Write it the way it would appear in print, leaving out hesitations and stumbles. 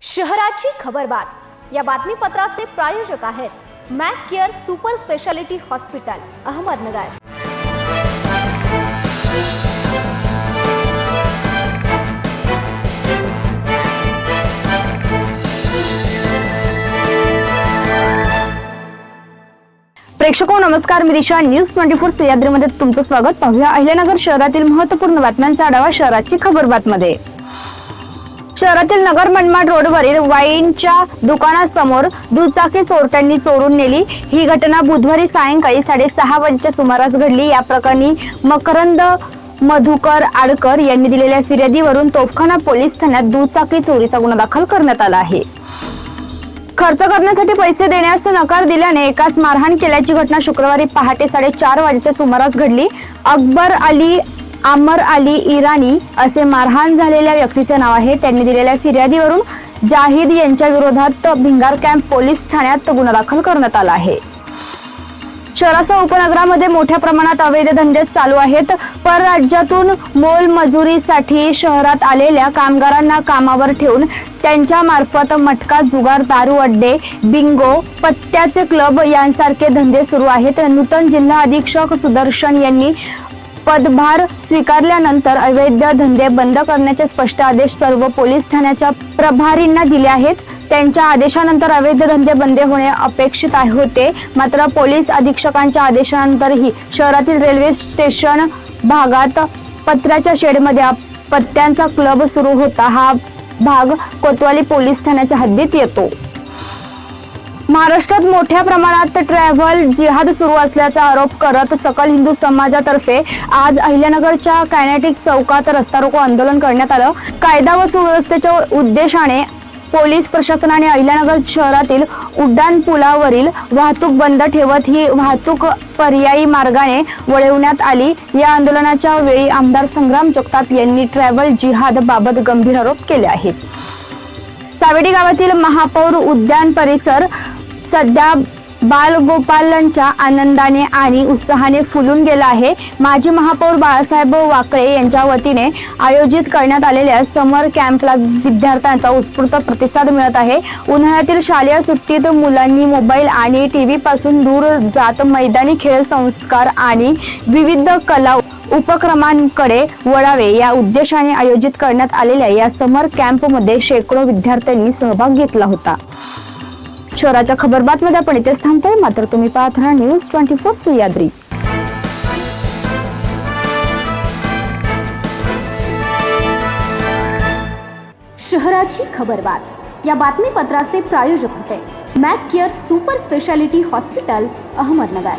शहराची खबरबात या बातमीपत्राचे प्रायोजक आहेत Mac care super speciality hospital Ahmednagar. प्रेक्षको नमस्कार, मी दिशा न्यूज 24 सह्याद्रीमध्ये तुमचं स्वागत। पाहूया अहिल्यानगर शहरातील महत्त्वपूर्ण बातम्यांचा आढावा शहराची खबरबातमध्ये। शहरातील नगर मनमाड रोडवरील वाईनच्या दुकानासमोर दुचाकी चोरट्यांनी चोरून नेली। ही घटना बुधवारी सायंकाळी 6:30 वाजेच्या सुमारास घडली। या प्रकरणी मकरंद मधुकर आडकर यांनी दिलेल्या फिर्यादीवरून तोफखाना पोलीस ठाण्यात दुचाकी चोरीचा गुन्हा दाखल करण्यात आला आहे। खर्च करण्यासाठी पैसे देण्यास नकार दिल्याने एकास मारहाण केल्याची घटना शुक्रवारी पहाटे 4:30 वाजेच्या सुमारास घडली। अकबर अली आमर अली इराणी असे मारहाण झालेल्या व्यक्तीचे नाव आहे। त्यांनी दिलेल्या फिर्यादीवरून जाहिद यांच्या विरोधात भिंगार कॅम्प पोलीस ठाण्यात गुन्हा दाखल करण्यात आला आहे। शहरासह उपनगरामध्ये मोठ्या प्रमाणात अवैध धंदे चालू आहेत। परराज्यातून मोलमजुरीसाठी शहरात आलेल्या कामगारांना कामावर ठेवून त्यांच्या मार्फत मटका, जुगार, दारू अड्डे, बिंगो, पत्त्याचे क्लब यांसारखे धंदे सुरू आहेत। नूतन जिल्हा अधीक्षक सुदर्शन यांनी पदभार स्वीकारल्यानंतर अवैध धंदे बंद करण्याचे स्पष्ट आदेश सर्व पोलीस ठाण्याच्या प्रभारींना दिले आहेत। त्यांच्या आदेशानंतर अवैध धंदे बंद होणे अपेक्षित होते, मात्र पोलीस अधीक्षकांच्या आदेशानंतरही शहरातील रेल्वे स्टेशन भागात पत्र्याच्या शेडमध्ये पत्त्यांचा क्लब सुरू होता। हा भाग कोतवाली पोलीस ठाण्याच्या हद्दीत येतो। महाराष्ट्रात मोठ्या प्रमाणात ट्रॅव्हल जिहाद सुरू असल्याचा आरोप करत सकल हिंदू समाजातर्फे आज अहिल्यानगरच्या कायनेटिक चौकात रस्ता रोको आंदोलन करण्यात आलं। कायदा व सुव्यवस्थेच्या उद्देशाने पोलीस प्रशासनाने अहिल्यानगर शहरातील उड्डाण पुलावरील वाहतूक बंद ठेवत ही वाहतूक पर्यायी मार्गाने वळवण्यात आली। या आंदोलनाच्या वेळी आमदार संग्राम जगताप यांनी ट्रॅव्हल जिहाद बाबत गंभीर आरोप केले आहेत। सावेडी गावातील महापौर उद्यान परिसर सध्या बालगोपालांच्या आनंदाने आणि उत्साहाने फुलून गेला आहे। माजी महापौर बाळासाहेब वाकळे यांच्या वतीने आयोजित करण्यात आलेल्या समर कॅम्पला विद्यार्थ्यांचा उत्स्फूर्त प्रतिसाद मिळत आहे। उन्हाळ्यातील शालेय सुट्टीत मुलांनी मोबाईल आणि टीव्ही पासून दूर जात मैदानी खेळ, संस्कार आणि विविध कला उपक्रमांकडे वळावे या उद्देशाने आयोजित करण्यात आलेल्या या समर कॅम्पमध्ये शेकडो विद्यार्थ्यांनी सहभाग घेतला होता। शहराच्या खबरबातमध्ये आपण इथेच थांबतोय, मात्र तुम्ही पाहत राहा न्यूज 24 सह्याद्री। शहराची खबरबात या बातमीपत्राचे प्रायोजक होते Mac care super speciality hospital Ahmednagar.